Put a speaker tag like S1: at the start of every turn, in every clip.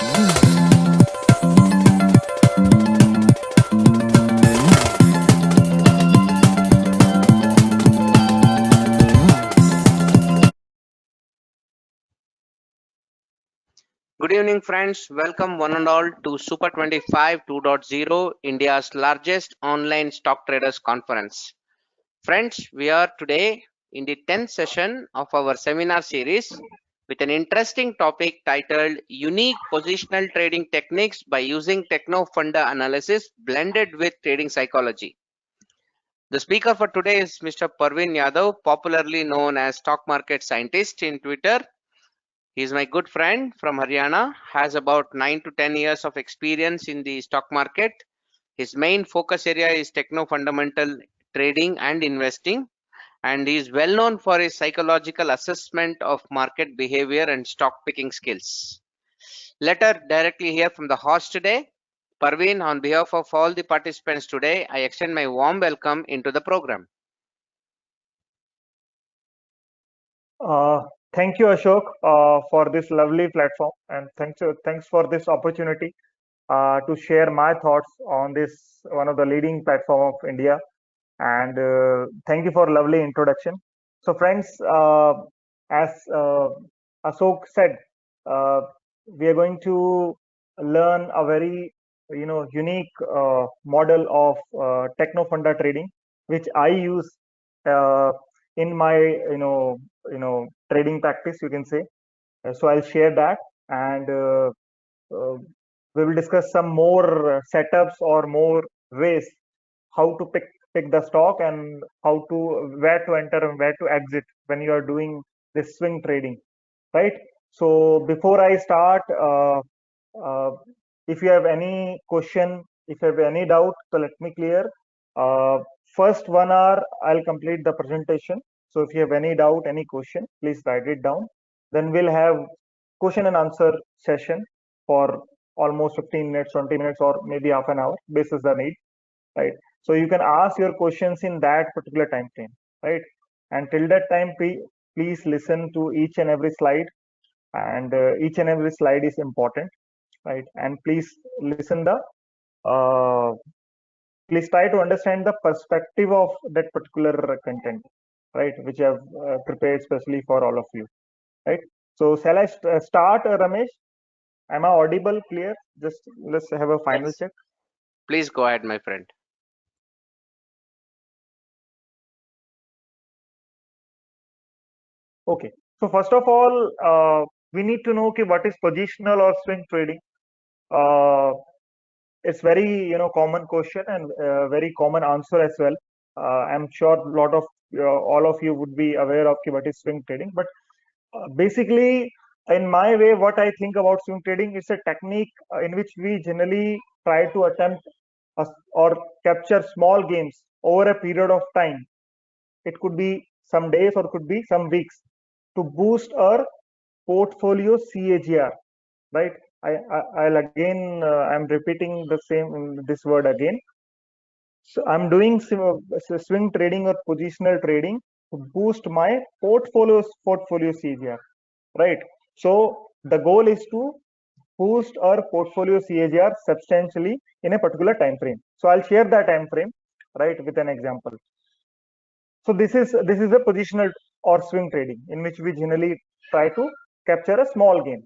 S1: Good evening, friends. Welcome one and all to Super 25 2.0, India's largest online stock traders conference. Friends, we are today in the 10th session of our seminar series with an interesting topic titled Unique Positional Trading Techniques by Using Techno Funda Analysis Blended with Trading Psychology. The speaker for today is Mr. Parveen Yadav, popularly known as Stock Market Scientist in Twitter. He is my good friend from Haryana, has about 9 to 10 years of experience in the stock market. His main focus area is techno fundamental trading and investing, and he is well known for his psychological assessment of market behavior and stock picking skills. Let us directly hear from the host today. Parveen, on behalf of all the participants today, I extend my warm welcome into the program.
S2: Uh, Thank you, Ashok, for this lovely platform, and thanks for this opportunity to share my thoughts on this one of the leading platform of India. And thank you for lovely introduction. So, friends, as Ashok said, uh, we are going to learn a very unique model of techno funda trading, which I use uh, in my trading practice, you can say. So I'll share that, and we will discuss some more setups or more ways how to pick the stock, and how to where to enter and where to exit when you are doing this swing trading, right? So before I start, uh, if you have any question, if you have any doubt, so let me clear. uh, First 1 hour I'll complete the presentation. So if you have any doubt, any question, please write it down. Then we'll have question and answer session for almost 15 minutes, 20 minutes, or maybe half an hour, basis the need, right? So you can ask your questions in that particular time frame, right? And till that time, please listen to each and every slide, and each and every slide is important, right? And listen the uh, please try to understand the perspective of that particular content, right, which I've prepared especially for all of you, right? So shall I start, Ramesh? Am I audible, clear? Just let's have a final
S1: Yes,
S2: check.
S1: please go ahead, my friend.
S2: Okay. So first of all, we need to know, okay, what is positional or swing trading. Uh, it's very common question, and very common answer as well. I'm sure a lot of all of you would be aware of, okay, what is swing trading. But basically, in my way, what I think about swing trading is a technique in which we generally try to attempt or capture small gains over a period of time. It could be some days or could be some weeks, to boost our portfolio CAGR, right? I'll again, I'm repeating the same this word again. So I'm doing swing trading or positional trading to boost my portfolio CAGR, right? So the goal is to boost our portfolio CAGR substantially in a particular time frame. So I'll share that time frame, right, with an example. So this is a positional or swing trading in which we generally try to capture a small gain.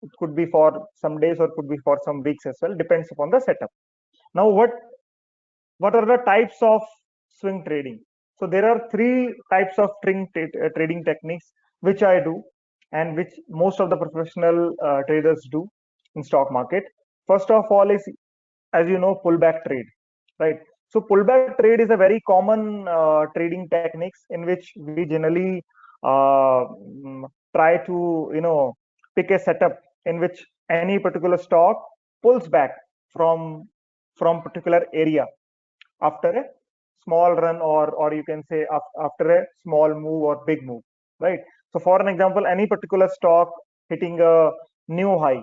S2: It could be for some days or could be for some weeks as well, depends upon the setup. Now, what are the types of swing trading? So there are three types of trading techniques which I do, and which most of the professional traders do in stock market. First of all is, as you know, pullback trade, right? So pullback trade is a very common trading techniques in which we generally try to pick a setup in which any particular stock pulls back from particular area after a small run, or you can say after a small move or big move, right? So for an example, any particular stock hitting a new high,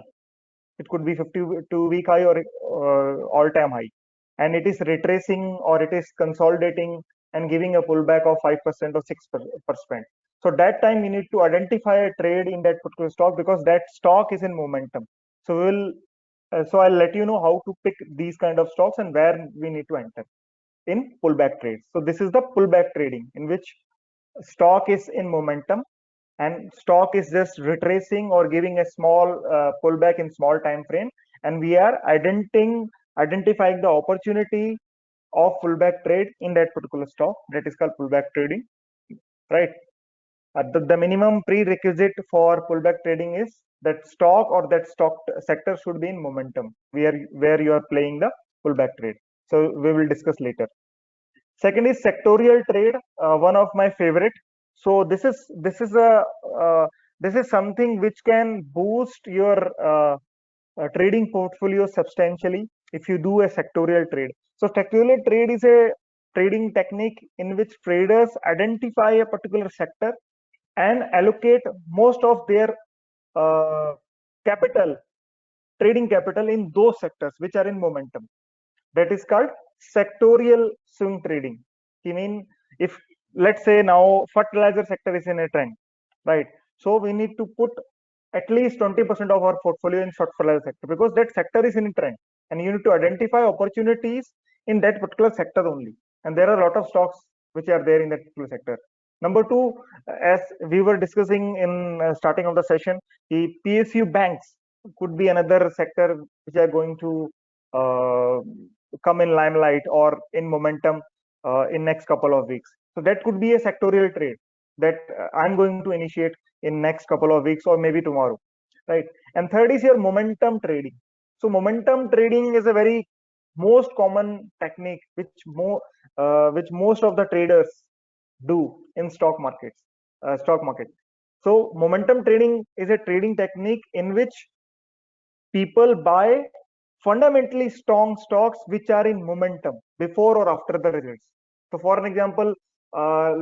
S2: it could be 52-week high or all-time high, and it is retracing or it is consolidating and giving a pullback of 5% or 6%. So that time you need to identify a trade in that particular stock, because that stock is in momentum. So so I'll let you know how to pick these kind of stocks and where we need to enter in pullback trades. So this is the pullback trading, in which stock is in momentum and stock is just retracing or giving a small pullback in small time frame, and we are identifying the opportunity of pullback trade in that particular stock. That is called pullback trading, right? The minimum prerequisite for pullback trading is that stock or that stock sector should be in momentum where you are playing the pullback trade. So we will discuss later. Second is sectorial trade, one of my favorite. So uh, this is something which can boost your trading portfolio substantially if you do a sectorial trade. So sectorial trade is a trading technique in which traders identify a particular sector and allocate most of their uh, capital, trading capital, in those sectors which are in momentum. That is called sectorial swing trading. I mean, if let's say now fertilizer sector is in a trend, right? So we need to put at least 20% of our portfolio in fertilizer sector because that sector is in a trend, and you need to identify opportunities in that particular sector only. And there are a lot of stocks which are there in that particular sector. Number two, as we were discussing in starting of the session, the PSU banks could be another sector which are going to uh, come in limelight or in momentum in next couple of weeks. So that could be a sectorial trade that I'm going to initiate in next couple of weeks or maybe tomorrow, right? And third is your momentum trading. So momentum trading is a very most common technique which most of the traders do in stock market. So momentum trading is a trading technique in which people buy fundamentally strong stocks which are in momentum before or after the results. So, for an example, uh,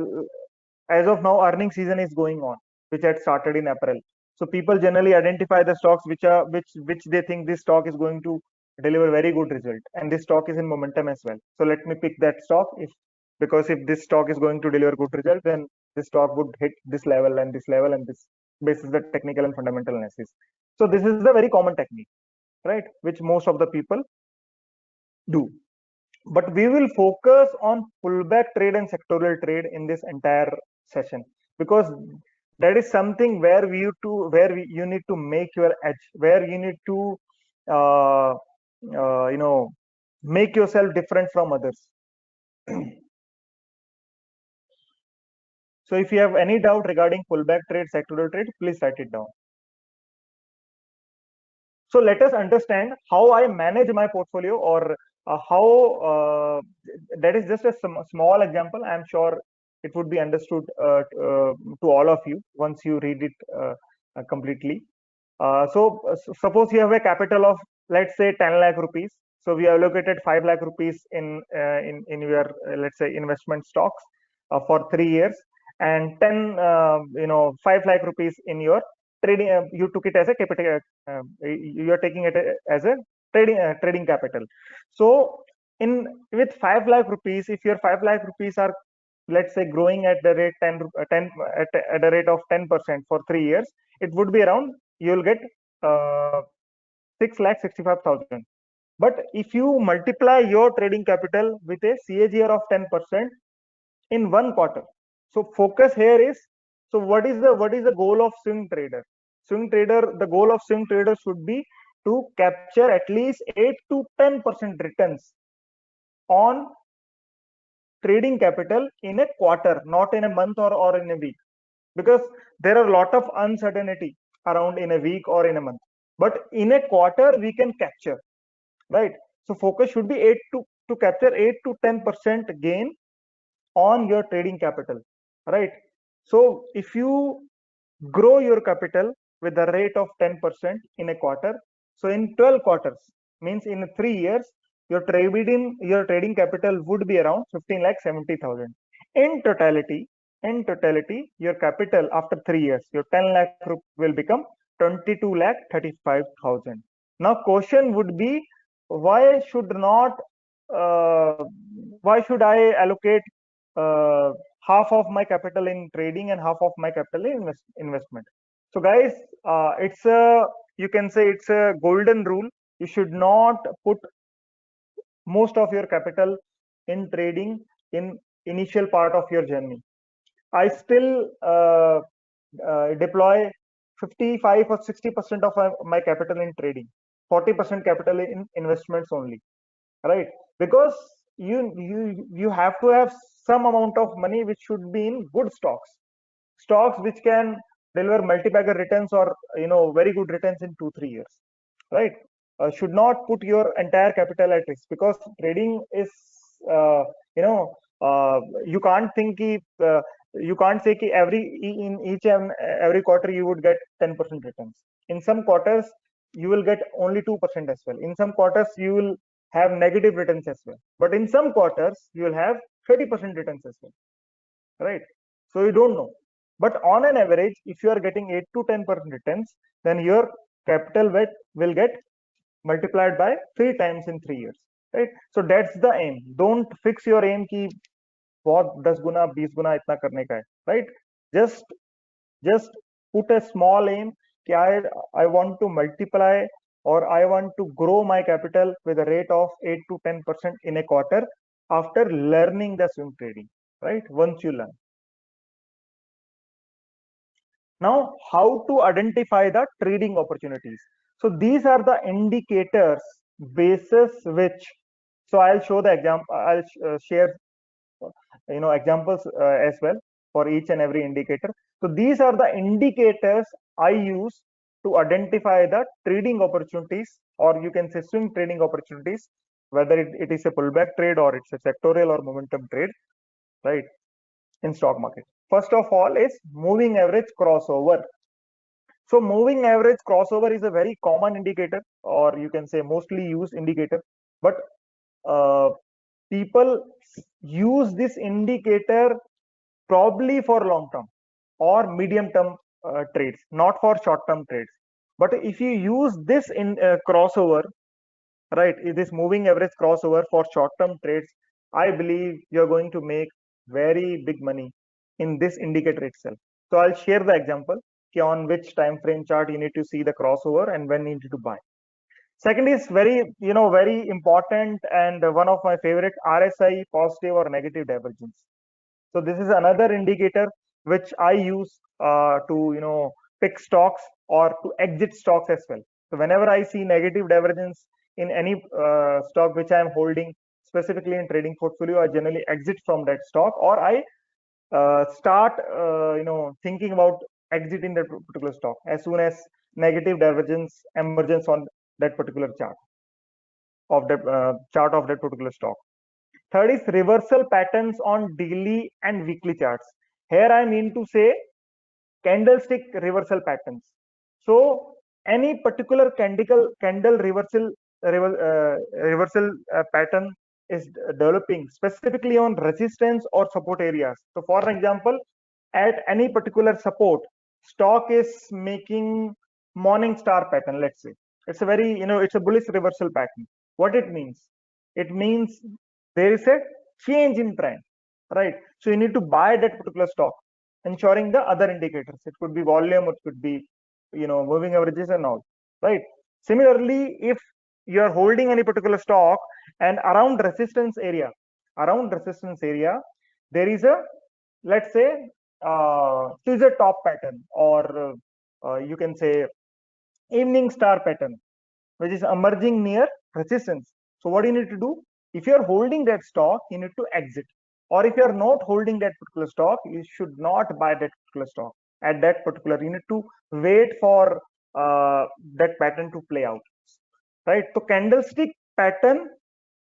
S2: as of now, earning season is going on, which had started in April. So, people generally identify the stocks which they think this stock is going to deliver very good result, and this stock is in momentum as well. So, let me pick that stock because if this stock is going to deliver good result, then this stock would hit this level and this level, and this basis the technical and fundamental analysis. So, this is a very common technique, right, which most of the people do. But we will focus on pullback trade and sectorial trade in this entire session because that is something where you need to make your edge, where you need to uh, you know make yourself different from others. So if you have any doubt regarding pullback trade, sectorial trade, please write it down. So let us understand how I manage my portfolio, or how that is just a small example. I am sure it would be understood to all of you once you read it completely. Suppose you have a capital of, let's say, 10 lakh rupees. So we have allocated 5 lakh rupees in your let's say investment stocks for 3 years, and 5 lakh rupees in your trading. You took it as a capital. You are taking it as a trading capital. So in with 5 lakh rupees, if your 5 lakh rupees are, let's say, growing at the rate 10 at a rate of 10% for 3 years, it would be around, you'll get uh, 6,65,000. But if you multiply your trading capital with a CAGR of 10% in one quarter, so focus here is, so what is the goal of swing trader? Swing trader, the goal of swing trader should be to capture at least 8 to 10% returns on trading capital in a quarter, not in a month or in a week, because there are a lot of uncertainty around in a week or in a month. But in a quarter, we can capture, right? So focus should be to capture 8 to 10% gain on your trading capital, right? So if you grow your capital with the rate of 10% in a quarter, so in 12 quarters, means in 3 years, your trading capital would be around 15 lakh 70,000. In totality, your capital after 3 years, your 10 lakh will become 22 lakh 35,000. Now question would be, why should not uh, why should I allocate uh, half of my capital in trading and half of my capital in investment? So guys, you can say it's a golden rule. You should not put most of your capital in trading in initial part of your journey. I still deploy 55 or 60% of my capital in trading, 40% capital in investments only, right? Because you have to have some amount of money which should be in good stocks which can deliver multi-bagger returns or very good returns in 2-3 years, right? Should not put your entire capital at risk, because trading is uh, you know you can't think if you can't say ki in each and every quarter you would get 10% returns. In some quarters you will get only 2% as well. In some quarters you will have negative returns as well, but in some quarters you will have 30% returns as well, right? So you don't know. But on an average, if you are getting 8 to 10% returns, then your capital weight will get multiplied by 3 times in 3 years, right? So that's the aim. Don't fix your aim ki बहुत 10 गुना 20 गुना इतना करने का है, right? Just put a small aim कि I want to multiply or I want to grow my capital with a rate of 8 to 10% in a quarter after learning the swing trading, right? Once you learn. Now, how to identify the trading opportunities? So these are the indicators basis which. So I'll show the example. I'll share examples as well for each and every indicator. So these are the indicators I use to identify the trading opportunities, or you can say swing trading opportunities, whether it is a pullback trade or it's a sectorial or momentum trade, right, in stock market. First of all is moving average crossover. So moving average crossover is a very common indicator, or you can say mostly used indicator, but uh, people use this indicator probably for long term or medium term trades, not for short term trades. But if you use this in crossover, right, this moving average crossover for short term trades, I believe you're going to make very big money in this indicator itself. So I'll share the example on which time frame chart you need to see the crossover and when you need to buy. Second is very important, and one of my favorite, RSI, positive or negative divergence. So this is another indicator which I use to pick stocks or to exit stocks as well. So whenever I see negative divergence in any stock which I am holding, specifically in trading portfolio, I generally exit from that stock, or I start thinking about exiting that particular stock as soon as negative divergence emergence on that particular chart of that particular stock. Third is reversal patterns on daily and weekly charts. Here I mean to say candlestick reversal patterns. So any particular candle reversal pattern is developing specifically on resistance or support areas. So for example, at any particular support, stock is making morning star pattern, let's say. It's a very, it's a bullish reversal pattern. What it means? It means there is a change in trend, right? So you need to buy that particular stock, ensuring the other indicators. It could be volume, it could be, moving averages and all, right? Similarly, if you are holding any particular stock and around resistance area, there is a, let's say, scissor top pattern, or you can say evening star pattern, which is emerging near resistance. So what you need to do, if you are holding that stock, you need to exit. Or if you are not holding that particular stock, you should not buy that particular stock at that particular. You need to wait for that pattern to play out, right? So candlestick pattern,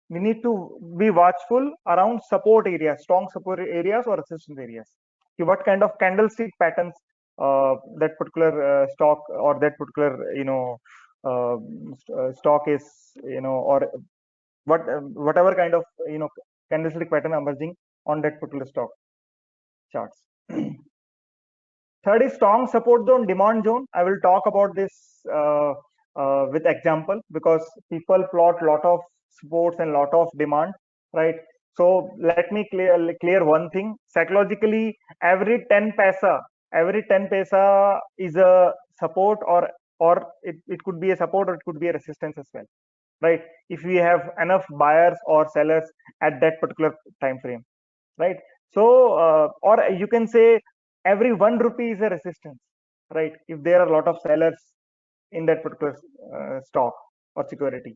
S2: we need to be watchful around support areas, strong support areas or resistance areas. Okay, what kind of candlestick patterns that particular stock or that particular stock is, or whatever kind of candlestick pattern emerging on that particular stock charts. Third is strong support zone, demand zone. I will talk about this with example, because people plot lot of supports and lot of demand, right? So let me clear one thing. Psychologically, every 10 paisa, every 10 paisa is a support, or it could be a support, or it could be a resistance as well, right? If we have enough buyers or sellers at that particular time frame, right? So or you can say every 1 rupee is a resistance, right? If there are a lot of sellers in that particular stock or security,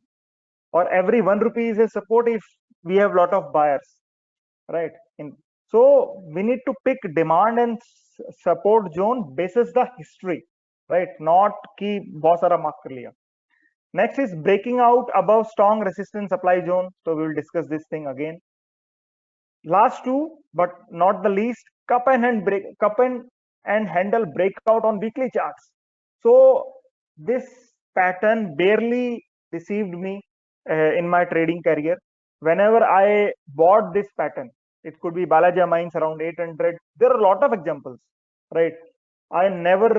S2: or every 1 rupee is a support if we have lot of buyers, right? So we need to pick demand and support zone basis the history, right? Not ki bahut sara mark kar liya. Next is breaking out above strong resistance supply zone. So we will discuss this thing again. Last two, but not the least, cup and handle breakout on weekly charts. So this pattern barely deceived me in my trading career. Whenever I bought this pattern, it could be Balaji Mines around 800. There are a lot of examples, right? I never,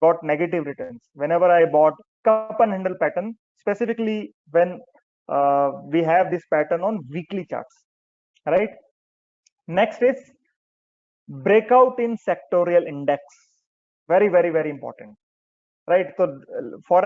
S2: got negative returns whenever I bought cup and handle pattern, specifically when we have this pattern on weekly charts, right? Next is breakout in sectorial index. Very, very, very important, right? So for